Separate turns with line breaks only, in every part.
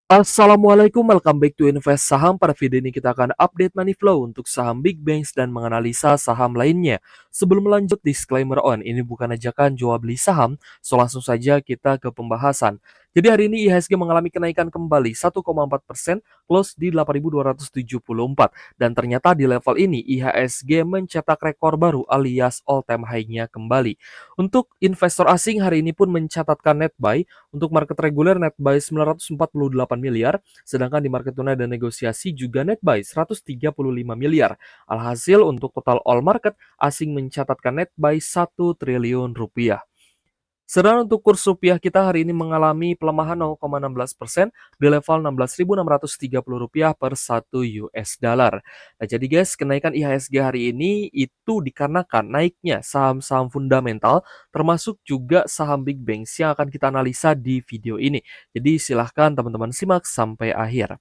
Assalamualaikum, welcome back to Invest Saham. Pada video ini kita akan update money flow untuk saham big banks dan menganalisa saham lainnya. Sebelum lanjut, disclaimer on, ini bukan ajakan jual beli saham, so langsung saja kita ke pembahasan. Jadi hari ini IHSG mengalami kenaikan kembali 1,4%, close di 8.274. Dan ternyata di level ini IHSG mencetak rekor baru alias all time high-nya kembali. Untuk investor asing hari ini pun mencatatkan net buy. Untuk market reguler net buy 948 miliar, sedangkan di market tunai dan negosiasi juga net buy 135 miliar. Alhasil untuk total all market, asing mencatatkan net buy 1 triliun rupiah. Sedangkan untuk kurs rupiah kita hari ini mengalami pelemahan 0,16% di level Rp16.630 per 1 US dollar. Nah, jadi guys, kenaikan IHSG hari ini itu dikarenakan naiknya saham-saham fundamental termasuk juga saham big banks yang akan kita analisa di video ini. Jadi silahkan teman-teman simak sampai akhir.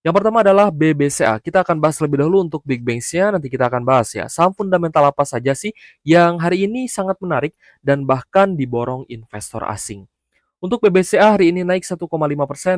Yang pertama adalah BBCA. Kita akan bahas lebih dahulu untuk big banks-nya, nanti kita akan bahas ya. Saham fundamental apa saja sih yang hari ini sangat menarik dan bahkan diborong investor asing. Untuk BBCA hari ini naik 1,5%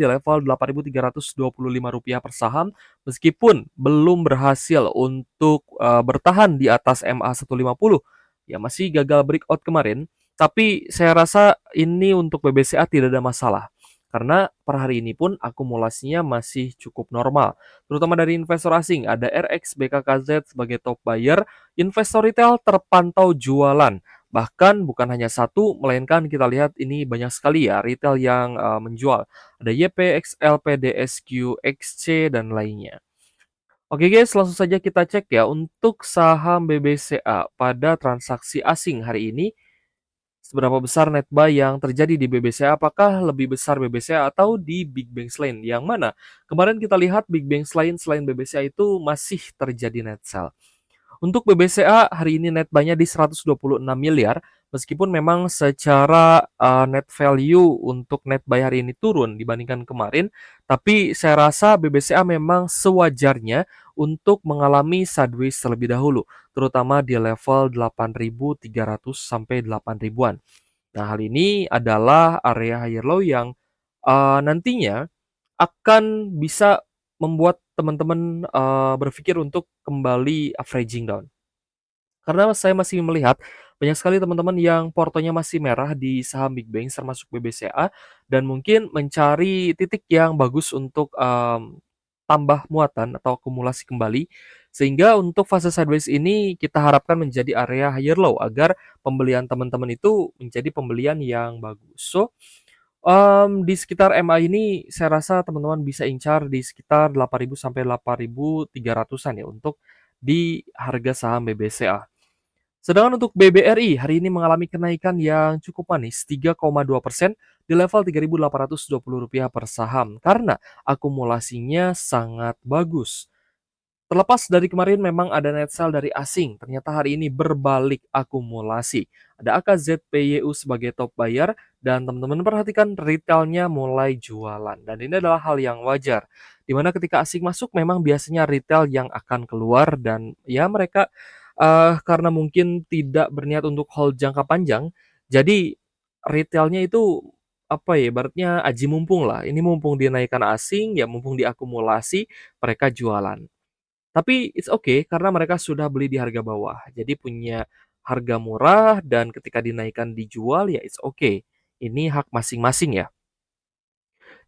di level Rp8.325 per saham, meskipun belum berhasil untuk bertahan di atas MA 150. Ya masih gagal breakout kemarin, tapi saya rasa ini untuk BBCA tidak ada masalah. Karena per hari ini pun akumulasinya masih cukup normal. Terutama dari investor asing, ada RX BKKZ sebagai top buyer, investor retail terpantau jualan. Bahkan bukan hanya satu, melainkan kita lihat ini banyak sekali ya retail yang menjual. Ada YP, XL, PDSQ, XC, dan lainnya. Oke guys, langsung saja kita cek ya untuk saham BBCA pada transaksi asing hari ini. Seberapa besar net buy yang terjadi di BBCA? Apakah lebih besar BBCA atau di Big Bank lain? Yang mana kemarin kita lihat Big Bank lain selain BBCA itu masih terjadi net sell. Untuk BBCA hari ini net buy-nya di 126 miliar, meskipun memang secara net value untuk net buy hari ini turun dibandingkan kemarin, tapi saya rasa BBCA memang sewajarnya untuk mengalami sideways terlebih dahulu, terutama di level 8.300 sampai 8.000-an. Nah, hal ini adalah area higher low yang nantinya akan bisa membuat teman-teman berpikir untuk kembali averaging down. Karena saya masih melihat banyak sekali teman-teman yang portonya masih merah di saham big banks termasuk BBCA dan mungkin mencari titik yang bagus untuk tambah muatan atau akumulasi kembali. Sehingga untuk fase sideways ini kita harapkan menjadi area higher low agar pembelian teman-teman itu menjadi pembelian yang bagus. So, di sekitar MA ini saya rasa teman-teman bisa incar di sekitar 8.000 sampai 8.300-an ya untuk di harga saham BBCA. Sedangkan untuk BBRI hari ini mengalami kenaikan yang cukup manis 3,2% di level Rp3.820 per saham karena akumulasinya sangat bagus. Terlepas dari kemarin memang ada net sell dari asing, ternyata hari ini berbalik akumulasi. Ada AKZPYU sebagai top buyer dan teman-teman perhatikan retailnya mulai jualan. Dan ini adalah hal yang wajar. Dimana ketika asing masuk memang biasanya retail yang akan keluar dan ya mereka karena mungkin tidak berniat untuk hold jangka panjang, jadi retailnya itu apa ya, ibaratnya aji mumpung lah. Ini mumpung dinaikkan asing, ya mumpung diakumulasi, mereka jualan. Tapi it's okay karena mereka sudah beli di harga bawah. Jadi punya harga murah dan ketika dinaikkan dijual ya it's okay. Ini hak masing-masing ya.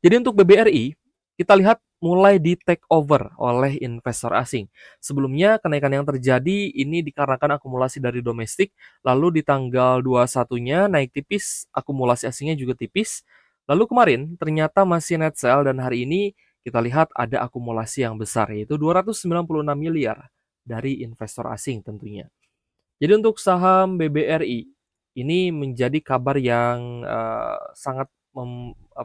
Jadi untuk BBRI, kita lihat mulai di take over oleh investor asing. Sebelumnya kenaikan yang terjadi ini dikarenakan akumulasi dari domestik, lalu di tanggal 21-nya naik tipis, akumulasi asingnya juga tipis. Lalu kemarin ternyata masih net sell dan hari ini kita lihat ada akumulasi yang besar yaitu 296 miliar dari investor asing tentunya. Jadi untuk saham BBRI ini menjadi kabar yang sangat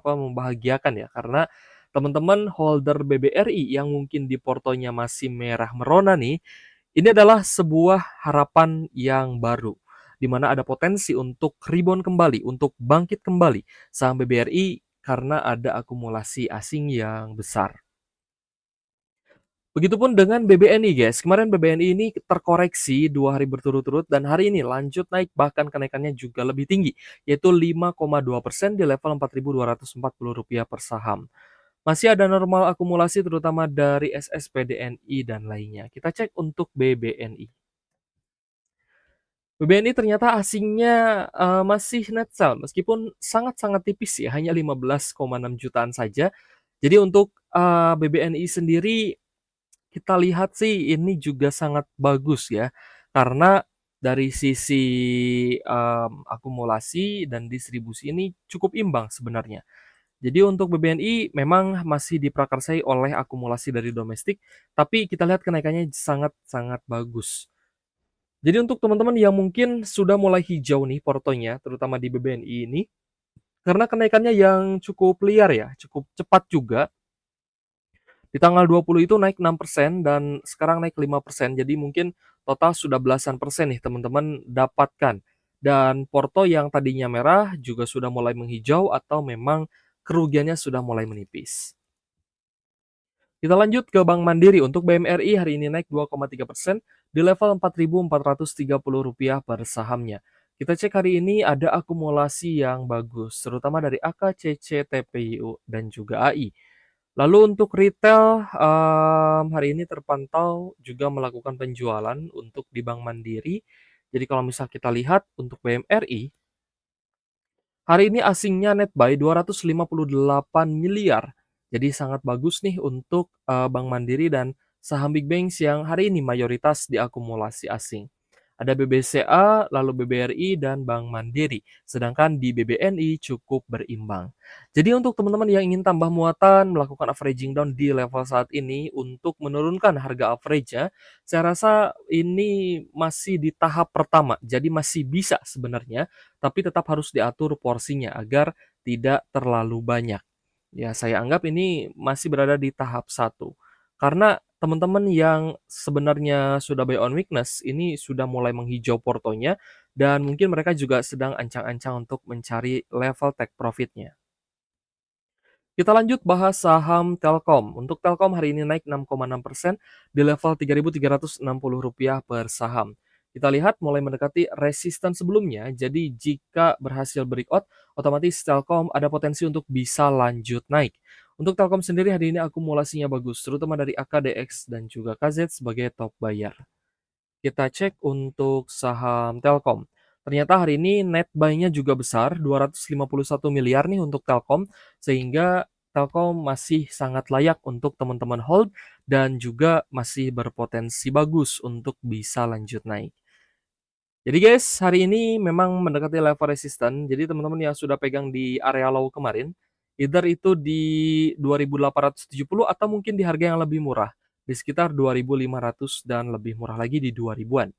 membahagiakan ya karena teman-teman holder BBRI yang mungkin di portonya masih merah merona nih, ini adalah sebuah harapan yang baru di mana ada potensi untuk rebound kembali, untuk bangkit kembali saham BBRI karena ada akumulasi asing yang besar. Begitupun dengan BBNI guys, kemarin BBNI ini terkoreksi 2 hari berturut-turut dan hari ini lanjut naik bahkan kenaikannya juga lebih tinggi yaitu 5,2% di level Rp4.240 per saham. Masih ada normal akumulasi terutama dari SSPDNI dan lainnya. Kita cek untuk BBNI. BBNI ternyata asingnya, masih net sell meskipun sangat-sangat tipis ya, hanya 15,6 jutaan saja. Jadi untuk, BBNI sendiri kita lihat sih ini juga sangat bagus ya, karena dari sisi, akumulasi dan distribusi ini cukup imbang sebenarnya. Jadi untuk BBNI memang masih diprakarsai oleh akumulasi dari domestik, tapi kita lihat kenaikannya sangat-sangat bagus. Jadi untuk teman-teman yang mungkin sudah mulai hijau nih portonya, terutama di BBNI ini, karena kenaikannya yang cukup liar ya, cukup cepat juga. Di tanggal 20 itu naik 6% dan sekarang naik 5%. Jadi mungkin total sudah belasan persen nih teman-teman dapatkan. Dan porto yang tadinya merah juga sudah mulai menghijau atau memang kerugiannya sudah mulai menipis. Kita lanjut ke Bank Mandiri. Untuk BMRI hari ini naik 2,3% di level Rp4.430 per sahamnya. Kita cek hari ini ada akumulasi yang bagus, terutama dari AKCC, TPIU, dan juga AI. Lalu untuk retail, hari ini terpantau juga melakukan penjualan untuk di Bank Mandiri. Jadi kalau misal kita lihat untuk BMRI, hari ini asingnya net buy 258 miliar. Jadi sangat bagus nih untuk, Bank Mandiri dan saham big banks yang hari ini mayoritas diakumulasi asing. Ada BBCA, lalu BBRI, dan Bank Mandiri. Sedangkan di BBNI cukup berimbang. Jadi untuk teman-teman yang ingin tambah muatan, melakukan averaging down di level saat ini untuk menurunkan harga average-nya, saya rasa ini masih di tahap pertama. Jadi masih bisa sebenarnya, tapi tetap harus diatur porsinya agar tidak terlalu banyak. Ya, saya anggap ini masih berada di tahap satu. Karena teman-teman yang sebenarnya sudah buy on weakness, ini sudah mulai menghijau portonya dan mungkin mereka juga sedang ancang-ancang untuk mencari level take profit-nya. Kita lanjut bahas saham Telkom. Untuk Telkom hari ini naik 6,6% di level Rp3.360 per saham. Kita lihat mulai mendekati resisten sebelumnya, jadi jika berhasil breakout, otomatis Telkom ada potensi untuk bisa lanjut naik. Untuk Telkom sendiri hari ini akumulasinya bagus, terutama dari AKDX dan juga KZ sebagai top buyer. Kita cek untuk saham Telkom. Ternyata hari ini net buy-nya juga besar, 251 miliar nih untuk Telkom, sehingga Telkom masih sangat layak untuk teman-teman hold dan juga masih berpotensi bagus untuk bisa lanjut naik. Jadi guys, hari ini memang mendekati level resisten. Jadi teman-teman yang sudah pegang di area low kemarin, either itu di 2.870 atau mungkin di harga yang lebih murah, di sekitar 2.500 dan lebih murah lagi di 2000-an.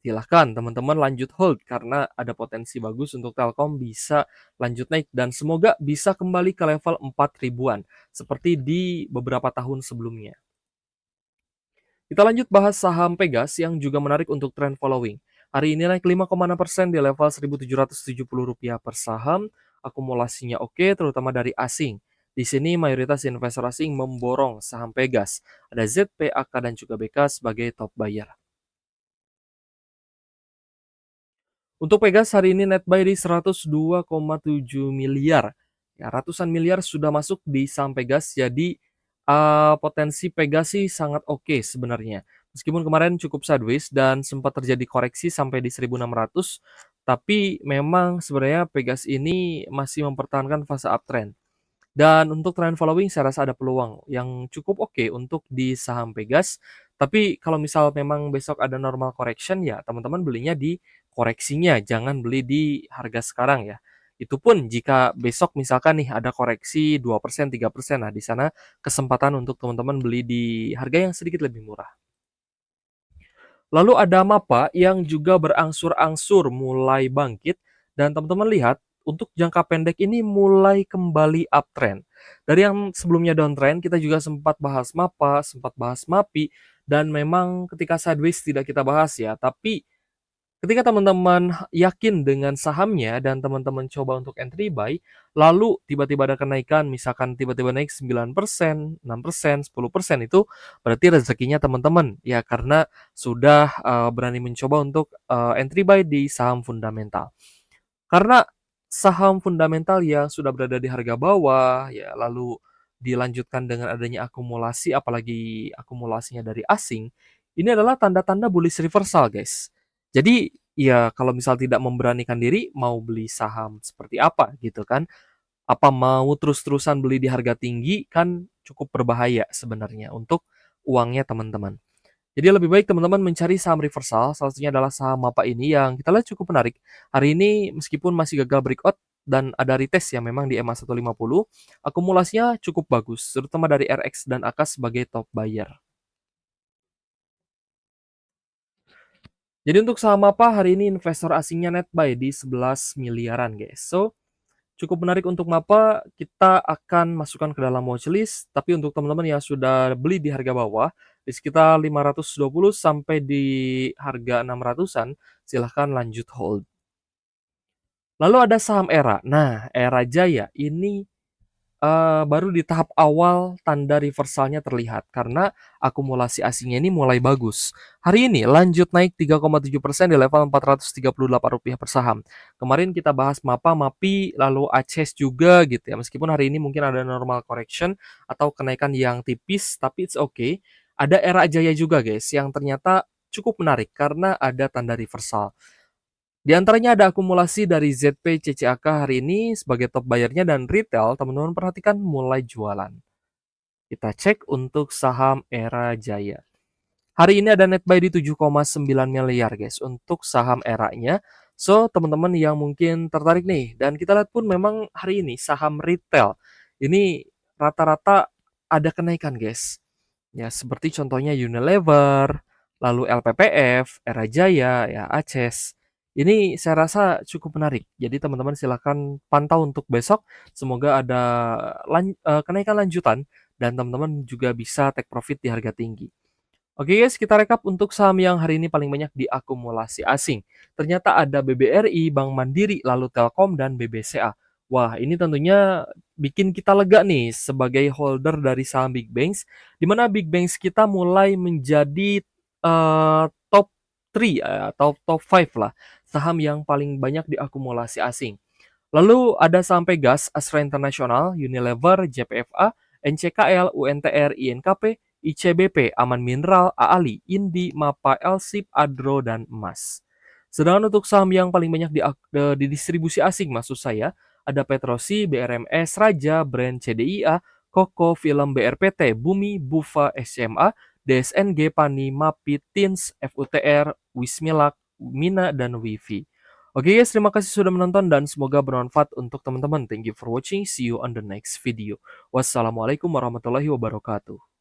Silahkan teman-teman lanjut hold karena ada potensi bagus untuk Telkom bisa lanjut naik dan semoga bisa kembali ke level 4.000-an seperti di beberapa tahun sebelumnya. Kita lanjut bahas saham Pegas yang juga menarik untuk trend following. Hari ini naik 5,6% di level Rp1.770 per saham. Akumulasinya oke, terutama dari asing. Di sini mayoritas investor asing memborong saham Pegas. Ada ZP, AK, dan juga BK sebagai top buyer. Untuk Pegas hari ini net buy di 102,7 miliar. Ya, ratusan miliar sudah masuk di saham Pegas, jadi potensi Pegas sih sangat oke sebenarnya. Meskipun kemarin cukup sideways dan sempat terjadi koreksi sampai di 1.600, tapi memang sebenarnya Pegas ini masih mempertahankan fase uptrend. Dan untuk trend following saya rasa ada peluang yang cukup oke untuk di saham Pegas. Tapi kalau misal memang besok ada normal correction ya teman-teman belinya di koreksinya, jangan beli di harga sekarang ya. Itu pun jika besok misalkan nih ada koreksi 2%, 3%, nah di sana kesempatan untuk teman-teman beli di harga yang sedikit lebih murah. Lalu ada MAPA yang juga berangsur-angsur mulai bangkit dan teman-teman lihat untuk jangka pendek ini mulai kembali uptrend. Dari yang sebelumnya downtrend kita juga sempat bahas MAPA, sempat bahas MAPI dan memang ketika sideways tidak kita bahas ya, tapi ketika teman-teman yakin dengan sahamnya dan teman-teman coba untuk entry buy, lalu tiba-tiba ada kenaikan, misalkan tiba-tiba naik 9%, 6%, 10% itu berarti rezekinya teman-teman. Ya, karena sudah berani mencoba untuk entry buy di saham fundamental. Karena saham fundamental yang sudah berada di harga bawah, ya lalu dilanjutkan dengan adanya akumulasi, apalagi akumulasinya dari asing, ini adalah tanda-tanda bullish reversal, guys. Jadi, ya kalau misal tidak memberanikan diri, mau beli saham seperti apa gitu kan? Apa mau terus-terusan beli di harga tinggi kan cukup berbahaya sebenarnya untuk uangnya teman-teman. Jadi lebih baik teman-teman mencari saham reversal, salah satunya adalah saham MAPA ini yang kita lihat cukup menarik. Hari ini meskipun masih gagal breakout dan ada retest yang memang di EMA 150, akumulasinya cukup bagus, terutama dari RX dan AK sebagai top buyer. Jadi untuk saham MAPA hari ini investor asingnya net buy di 11 miliaran guys. So, cukup menarik untuk MAPA, kita akan masukkan ke dalam watchlist, tapi untuk teman-teman yang sudah beli di harga bawah, di sekitar 520 sampai di harga 600-an, silahkan lanjut hold. Lalu ada saham ERA. Nah, ERA Jaya ini baru di tahap awal tanda reversalnya terlihat karena akumulasi asingnya ini mulai bagus. Hari ini lanjut naik 3,7% di level Rp438 per saham. Kemarin kita bahas MAPA, MAPI, lalu ACES juga gitu ya. Meskipun hari ini mungkin ada normal correction atau kenaikan yang tipis, tapi it's okay. Ada Era Jaya juga guys yang ternyata cukup menarik karena ada tanda reversal. Di antaranya ada akumulasi dari ZP CCAK hari ini sebagai top buyer-nya dan retail, teman-teman perhatikan mulai jualan. Kita cek untuk saham Era Jaya. Hari ini ada net buy di 7,9 miliar guys untuk saham Era-nya. So, teman-teman yang mungkin tertarik nih, dan kita lihat pun memang hari ini saham retail ini rata-rata ada kenaikan guys. Ya, seperti contohnya Unilever, lalu LPPF, Era Jaya, ya ACES. Ini saya rasa cukup menarik. Jadi teman-teman silakan pantau untuk besok. Semoga ada kenaikan lanjutan dan teman-teman juga bisa take profit di harga tinggi. Oke guys, kita rekap untuk saham yang hari ini paling banyak diakumulasi asing. Ternyata ada BBRI, Bank Mandiri, lalu Telkom, dan BBCA. Wah, ini tentunya bikin kita lega nih sebagai holder dari saham Big Banks, di mana Big Banks kita mulai menjadi top 3 atau top 5 lah, saham yang paling banyak diakumulasi asing. Lalu ada saham Pegas, Astra International, Unilever, JPFA, NCKL, UNTR, INKP, ICBP, Aman Mineral, AALI, Indi, MAPA, LSIP, Adro, dan Emas. Sedangkan untuk saham yang paling banyak didistribusi asing, maksud saya, ada Petrosi, BRMS, Raja, Brand CDIA, Koko, Film BRPT, Bumi, Bufa, SMA, DSNG, Pani, MAPI, TINS, FUTR, Wismilak, Mina, dan Wifi. Oke guys, terima kasih sudah menonton dan semoga bermanfaat untuk teman-teman. Thank you for watching. See you on the next video. Wassalamualaikum warahmatullahi wabarakatuh.